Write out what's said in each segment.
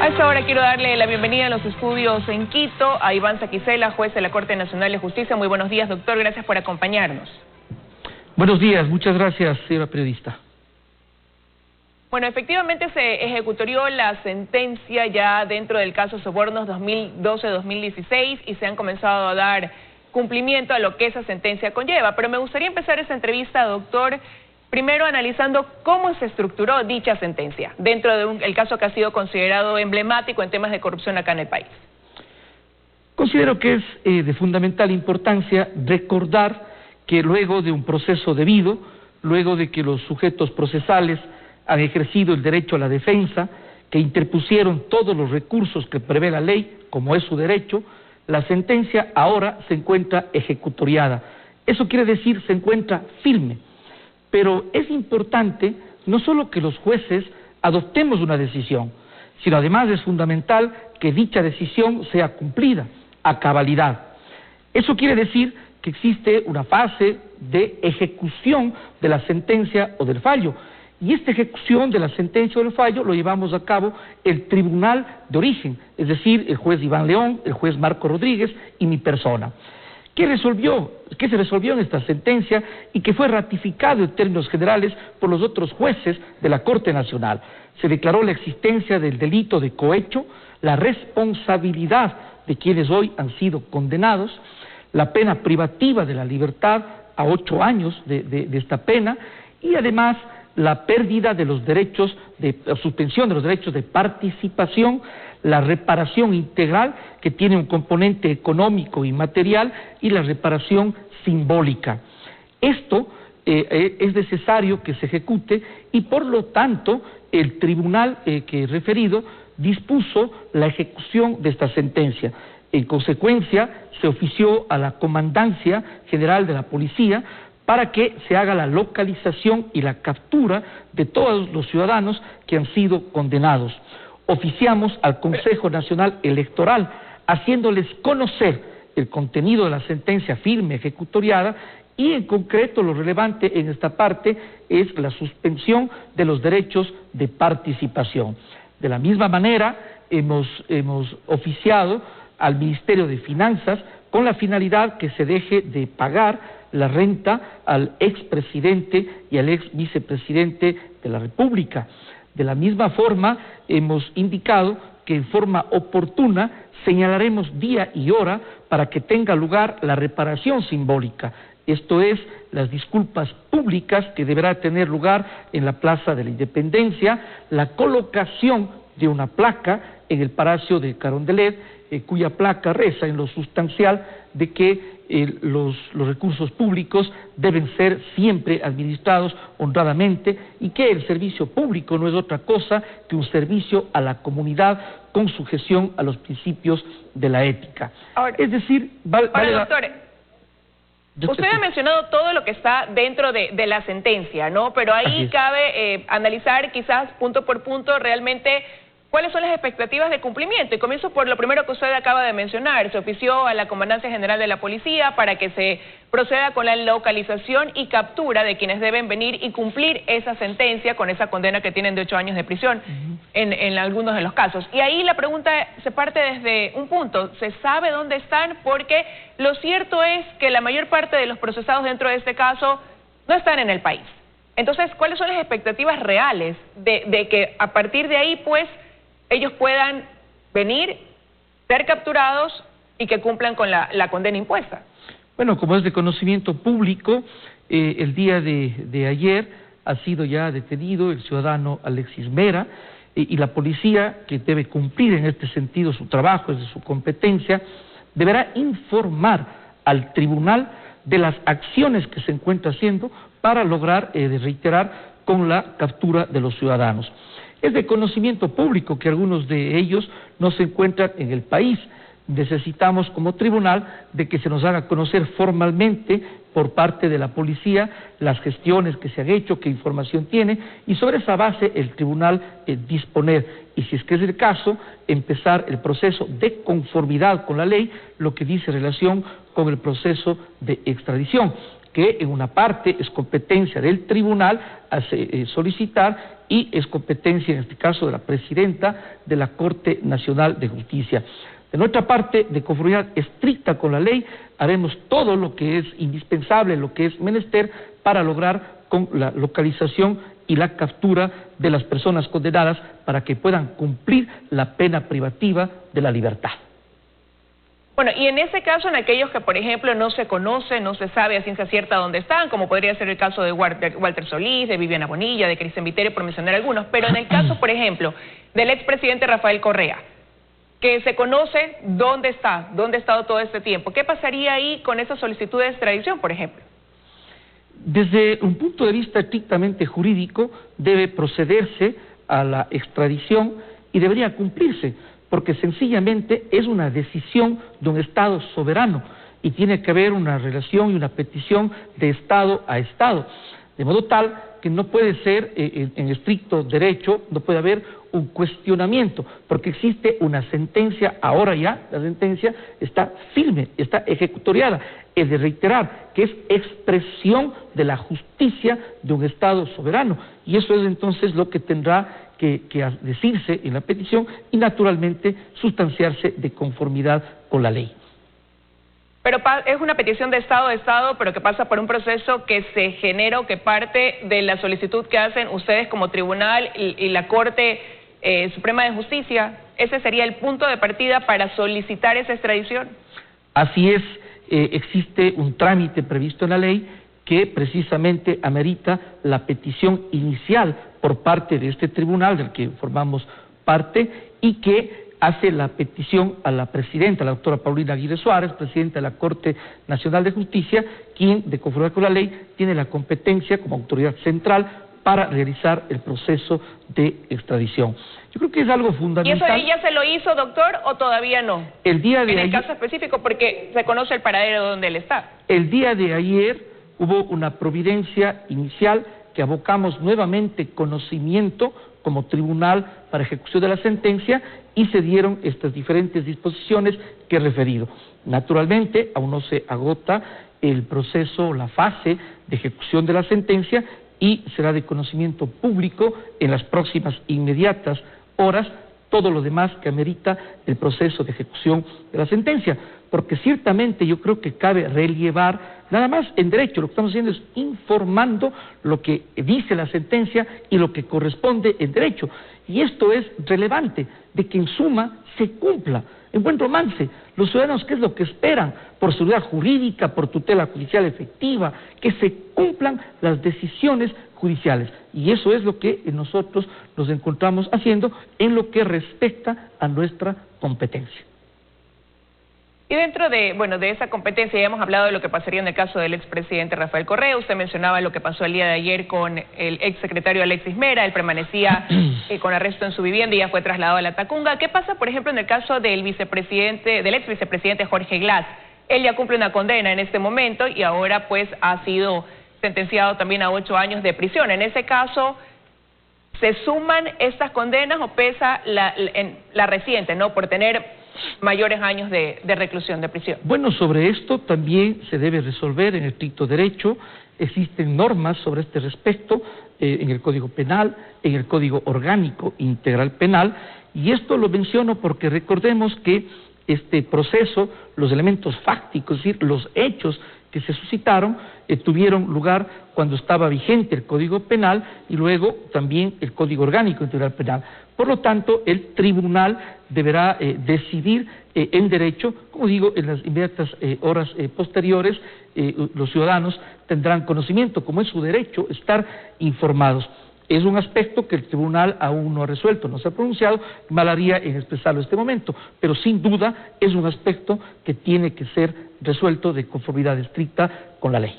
A esta hora quiero darle la bienvenida a los estudios en Quito a Iván Saquicela, juez de la Corte Nacional de Justicia. Muy buenos días, doctor. Gracias por acompañarnos. Buenos días. Muchas gracias, señora periodista. Bueno, efectivamente se ejecutorió la sentencia ya dentro del caso Sobornos 2012-2016 y se han comenzado a dar cumplimiento a lo que esa sentencia conlleva. Pero me gustaría empezar esta entrevista, doctor, primero analizando cómo se estructuró dicha sentencia dentro de el caso que ha sido considerado emblemático en temas de corrupción acá en el país. Considero que es de fundamental importancia recordar que luego de un proceso debido, luego de que los sujetos procesales han ejercido el derecho a la defensa, que interpusieron todos los recursos que prevé la ley, como es su derecho, la sentencia ahora se encuentra ejecutoriada. Eso quiere decir se encuentra firme. Pero es importante no solo que los jueces adoptemos una decisión, sino además es fundamental que dicha decisión sea cumplida a cabalidad. Eso quiere decir que existe una fase de ejecución de la sentencia o del fallo, y esta ejecución de la sentencia o del fallo lo llevamos a cabo el tribunal de origen, es decir, el juez Iván León, el juez Marco Rodríguez y mi persona. ¿Qué se resolvió en esta sentencia y que fue ratificado en términos generales por los otros jueces de la Corte Nacional? Se declaró la existencia del delito de cohecho, la responsabilidad de quienes hoy han sido condenados, la pena privativa de la libertad a 8 años de esta pena y además la pérdida de los derechos, la suspensión de los derechos de participación, la reparación integral que tiene un componente económico y material y la reparación simbólica. Esto es necesario que se ejecute y por lo tanto el tribunal que he referido dispuso la ejecución de esta sentencia. En consecuencia se ofició a la Comandancia General de la Policía para que se haga la localización y la captura de todos los ciudadanos que han sido condenados. Oficiamos al Consejo Nacional Electoral, haciéndoles conocer el contenido de la sentencia firme ejecutoriada y en concreto lo relevante en esta parte es la suspensión de los derechos de participación. De la misma manera hemos oficiado al Ministerio de Finanzas con la finalidad que se deje de pagar la renta al expresidente y al ex vicepresidente de la República. De la misma forma, hemos indicado que en forma oportuna señalaremos día y hora para que tenga lugar la reparación simbólica, esto es, las disculpas públicas que deberá tener lugar en la Plaza de la Independencia, la colocación de una placa en el Palacio de Carondelet, cuya placa reza en lo sustancial de que los recursos públicos deben ser siempre administrados honradamente y que el servicio público no es otra cosa que un servicio a la comunidad con sujeción a los principios de la ética. Ahora, es decir, doctor, usted ha mencionado todo lo que está dentro de la sentencia, ¿no? Pero ahí cabe analizar quizás punto por punto realmente ¿cuáles son las expectativas de cumplimiento? Y comienzo por lo primero que usted acaba de mencionar. Se ofició a la Comandancia General de la Policía para que se proceda con la localización y captura de quienes deben venir y cumplir esa sentencia con esa condena que tienen de 8 años de prisión en algunos de los casos. Y ahí la pregunta se parte desde un punto. ¿Se sabe dónde están? Porque lo cierto es que la mayor parte de los procesados dentro de este caso no están en el país. Entonces, ¿cuáles son las expectativas reales de que a partir de ahí, pues, ellos puedan venir, ser capturados y que cumplan con la condena impuesta? Bueno, como es de conocimiento público, el día de ayer ha sido ya detenido el ciudadano Alexis Mera y la policía, que debe cumplir en este sentido su trabajo, es de su competencia, deberá informar al tribunal de las acciones que se encuentra haciendo para lograr, reiterar, con la captura de los ciudadanos. Es de conocimiento público que algunos de ellos no se encuentran en el país. necesitamos como tribunal de que se nos haga conocer formalmente por parte de la policía las gestiones que se han hecho, qué información tiene, y sobre esa base el tribunal disponer, y si es que es el caso, empezar el proceso de conformidad con la ley, lo que dice relación con el proceso de extradición, que en una parte es competencia del tribunal solicitar, y es competencia en este caso de la presidenta de la Corte Nacional de Justicia. De nuestra parte, de conformidad estricta con la ley, haremos todo lo que es indispensable, lo que es menester, para lograr con la localización y la captura de las personas condenadas para que puedan cumplir la pena privativa de la libertad. Bueno, y en ese caso, en aquellos que, por ejemplo, no se conoce, no se sabe a ciencia cierta dónde están, como podría ser el caso de Walter Solís, de Viviana Bonilla, de Cristian Viteri, por mencionar algunos, pero en el caso, por ejemplo, del expresidente Rafael Correa, que se conoce dónde está, dónde ha estado todo este tiempo, ¿qué pasaría ahí con esa solicitud de extradición, por ejemplo? Desde un punto de vista estrictamente jurídico, debe procederse a la extradición y debería cumplirse, porque sencillamente es una decisión de un Estado soberano y tiene que haber una relación y una petición de Estado a Estado, de modo tal que no puede ser en estricto derecho, no puede haber un cuestionamiento, porque existe una sentencia, ahora ya la sentencia está firme, está ejecutoriada. Es de reiterar que es expresión de la justicia de un Estado soberano, y eso es entonces lo que tendrá que decirse en la petición y naturalmente sustanciarse de conformidad con la ley. Pero es una petición de Estado a Estado, pero que pasa por un proceso que se genera o que parte de la solicitud que hacen ustedes como tribunal y la Corte Suprema de Justicia. ¿Ese sería el punto de partida para solicitar esa extradición? Así es, existe un trámite previsto en la ley que precisamente amerita la petición inicial por parte de este tribunal del que formamos parte y que hace la petición a la presidenta, la doctora Paulina Aguirre Suárez, presidenta de la Corte Nacional de Justicia, quien, de conformidad con la ley, tiene la competencia como autoridad central para realizar el proceso de extradición. Yo creo que es algo fundamental. ¿Y eso ahí ya se lo hizo, doctor, o todavía no? El día de ayer, en el caso específico, porque se conoce el paradero donde él está. El día de ayer hubo una providencia inicial que abocamos nuevamente conocimiento como tribunal para ejecución de la sentencia y se dieron estas diferentes disposiciones que he referido. Naturalmente, aún no se agota el proceso, la fase de ejecución de la sentencia y será de conocimiento público en las próximas inmediatas horas todo lo demás que amerita el proceso de ejecución de la sentencia, porque ciertamente yo creo que cabe relevar, nada más en derecho, lo que estamos haciendo es informando lo que dice la sentencia y lo que corresponde en derecho, y esto es relevante, de que en suma se cumpla. En buen romance, los ciudadanos, ¿qué es lo que esperan? Por seguridad jurídica, por tutela judicial efectiva, que se cumplan las decisiones judiciales. Y eso es lo que nosotros nos encontramos haciendo en lo que respecta a nuestra competencia. Y dentro de, de esa competencia, ya hemos hablado de lo que pasaría en el caso del expresidente Rafael Correa. Usted mencionaba lo que pasó el día de ayer con el exsecretario Alexis Mera. Él permanecía con arresto en su vivienda y ya fue trasladado a la Tacunga. ¿Qué pasa, por ejemplo, en el caso del ex vicepresidente Jorge Glass? Él ya cumple una condena en este momento y ahora pues ha sido sentenciado también a 8 años de prisión. En ese caso, ¿se suman estas condenas o pesa la reciente, ¿no?, por tener mayores años de reclusión, de prisión? Bueno, sobre esto también se debe resolver en estricto derecho. Existen normas sobre este respecto en el Código Penal, en el Código Orgánico Integral Penal, y esto lo menciono porque recordemos que este proceso, los elementos fácticos, es decir, los hechos que se suscitaron, tuvieron lugar cuando estaba vigente el Código Penal y luego también el Código Orgánico Integral Penal. Por lo tanto, el tribunal deberá decidir en derecho, como digo, en las inmediatas horas posteriores, los ciudadanos tendrán conocimiento, como es su derecho, estar informados. Es un aspecto que el tribunal aún no ha resuelto, no se ha pronunciado, mal haría en expresarlo en este momento, pero sin duda es un aspecto que tiene que ser resuelto de conformidad estricta con la ley.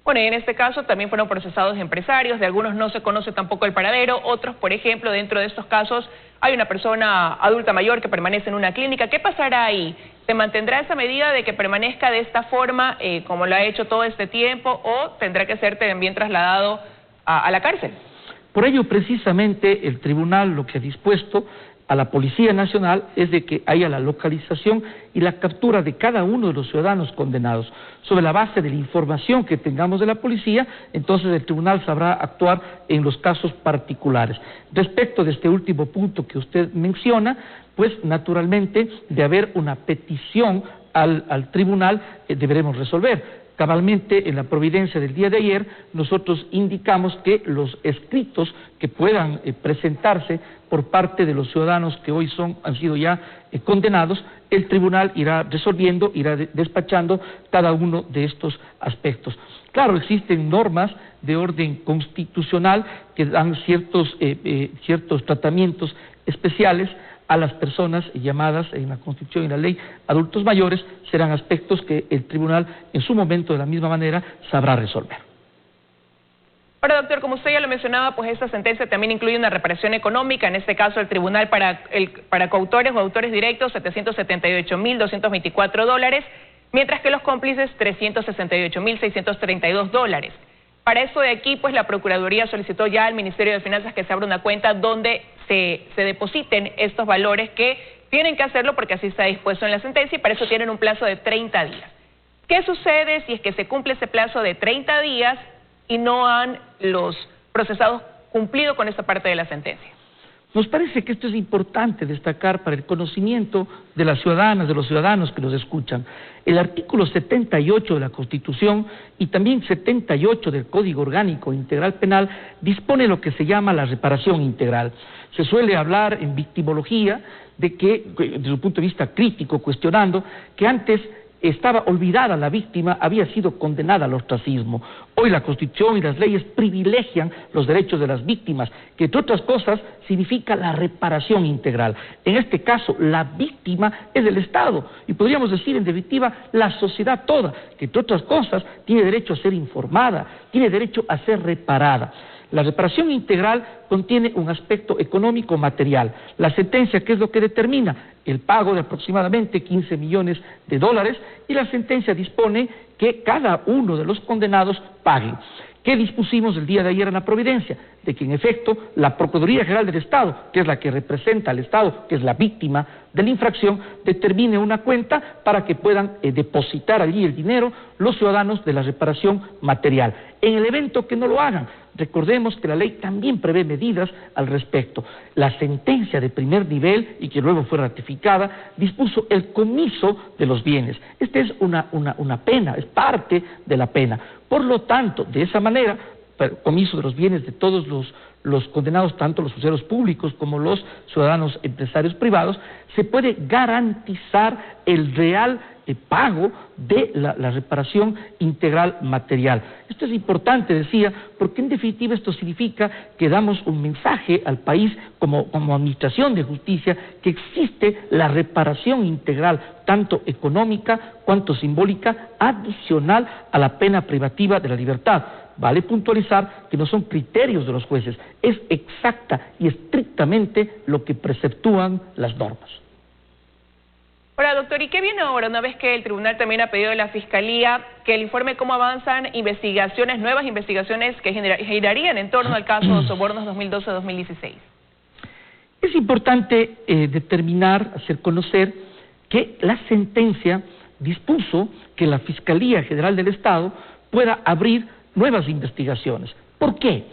Bueno, y en este caso también fueron procesados empresarios, de algunos no se conoce tampoco el paradero, otros, por ejemplo, dentro de estos casos hay una persona adulta mayor que permanece en una clínica. ¿Qué pasará ahí? ¿Se mantendrá esa medida de que permanezca de esta forma, como lo ha hecho todo este tiempo, o tendrá que ser también trasladado a la cárcel? Por ello, precisamente, el tribunal lo que ha dispuesto a la Policía Nacional es de que haya la localización y la captura de cada uno de los ciudadanos condenados. Sobre la base de la información que tengamos de la policía, entonces el tribunal sabrá actuar en los casos particulares. Respecto de este último punto que usted menciona, pues naturalmente de haber una petición al tribunal deberemos resolver. Cabalmente, en la providencia del día de ayer, nosotros indicamos que los escritos que puedan presentarse por parte de los ciudadanos que hoy han sido ya condenados, el tribunal irá resolviendo, irá despachando cada uno de estos aspectos. Claro, existen normas de orden constitucional que dan ciertos tratamientos especiales a las personas llamadas en la Constitución y la ley adultos mayores. Serán aspectos que el tribunal en su momento de la misma manera sabrá resolver. Ahora, doctor, como usted ya lo mencionaba, pues esta sentencia también incluye una reparación económica, en este caso el tribunal para coautores o autores directos $778.224, mientras que los cómplices $368.632. Para eso de aquí, pues la Procuraduría solicitó ya al Ministerio de Finanzas que se abra una cuenta donde se depositen estos valores, que tienen que hacerlo porque así está dispuesto en la sentencia, y para eso tienen un plazo de 30 días. ¿Qué sucede si es que se cumple ese plazo de 30 días y no han los procesados cumplido con esta parte de la sentencia? Nos parece que esto es importante destacar para el conocimiento de las ciudadanas, de los ciudadanos que nos escuchan. El artículo 78 de la Constitución y también 78 del Código Orgánico Integral Penal dispone lo que se llama la reparación integral. Se suele hablar en victimología de que, desde un punto de vista crítico, cuestionando que antes estaba olvidada la víctima, había sido condenada al ostracismo. Hoy la Constitución y las leyes privilegian los derechos de las víctimas, que entre otras cosas significa la reparación integral. En este caso, la víctima es el Estado, y podríamos decir en definitiva la sociedad toda, que entre otras cosas tiene derecho a ser informada, tiene derecho a ser reparada. La reparación integral contiene un aspecto económico material. La sentencia, ¿qué es lo que determina? El pago de aproximadamente $15 millones, y la sentencia dispone que cada uno de los condenados paguen. ¿Qué dispusimos el día de ayer en la Providencia? De que en efecto la Procuraduría General del Estado, que es la que representa al Estado, que es la víctima de la infracción, determine una cuenta para que puedan depositar allí el dinero los ciudadanos de la reparación material. En el evento que no lo hagan, recordemos que la ley también prevé medidas al respecto. La sentencia de primer nivel, y que luego fue ratificada, dispuso el comiso de los bienes. Esta es una pena, es parte de la pena. Por lo tanto, de esa manera, comiso de los bienes de todos los condenados, tanto los funcionarios públicos como los ciudadanos empresarios privados, se puede garantizar el real pago de la reparación integral material. Esto es importante, decía, porque en definitiva esto significa que damos un mensaje al país como administración de justicia, que existe la reparación integral, tanto económica cuanto simbólica, adicional a la pena privativa de la libertad. Vale puntualizar que no son criterios de los jueces, es exacta y estrictamente lo que preceptúan las normas. Ahora, doctor, ¿y qué viene ahora, una vez que el tribunal también ha pedido a la Fiscalía que le informe cómo avanzan investigaciones, nuevas investigaciones que girarían en torno al caso de sobornos 2012-2016? Es importante determinar, hacer conocer que la sentencia dispuso que la Fiscalía General del Estado pueda abrir nuevas investigaciones. ¿Por qué?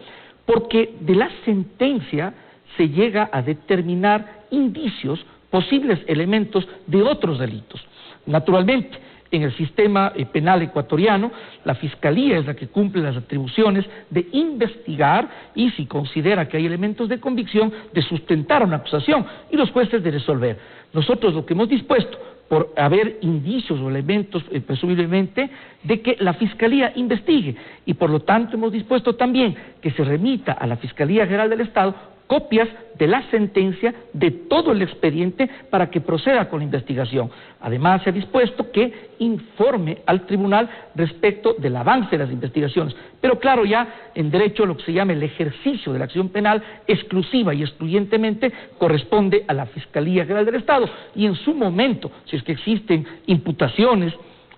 Porque de la sentencia se llega a determinar indicios, posibles elementos de otros delitos. Naturalmente, en el sistema penal ecuatoriano, la Fiscalía es la que cumple las atribuciones de investigar y, si considera que hay elementos de convicción, de sustentar una acusación, y los jueces de resolver. Nosotros lo que hemos dispuesto, por haber indicios o elementos, presumiblemente, de que la Fiscalía investigue, y por lo tanto hemos dispuesto también que se remita a la Fiscalía General del Estado copias de la sentencia, de todo el expediente, para que proceda con la investigación. Además, se ha dispuesto que informe al tribunal respecto del avance de las investigaciones. Pero claro, ya en derecho lo que se llama el ejercicio de la acción penal exclusiva y excluyentemente corresponde a la Fiscalía General del Estado, y en su momento, si es que existen imputaciones,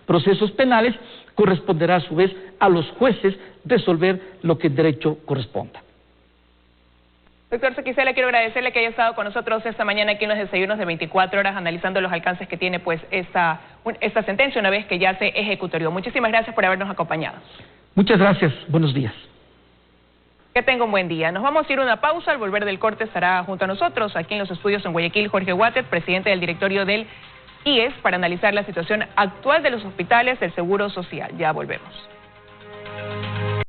procesos penales, corresponderá a su vez a los jueces resolver lo que en derecho corresponda. Doctor Zoquizela, quiero agradecerle que haya estado con nosotros esta mañana aquí en los desayunos de 24 horas analizando los alcances que tiene pues esta sentencia una vez que ya se ejecutorió. Muchísimas gracias por habernos acompañado. Muchas gracias, buenos días. Que tenga un buen día. Nos vamos a ir a una pausa. Al volver del corte estará junto a nosotros aquí en los estudios en Guayaquil Jorge Guatet, presidente del directorio del IES, para analizar la situación actual de los hospitales del Seguro Social. Ya volvemos.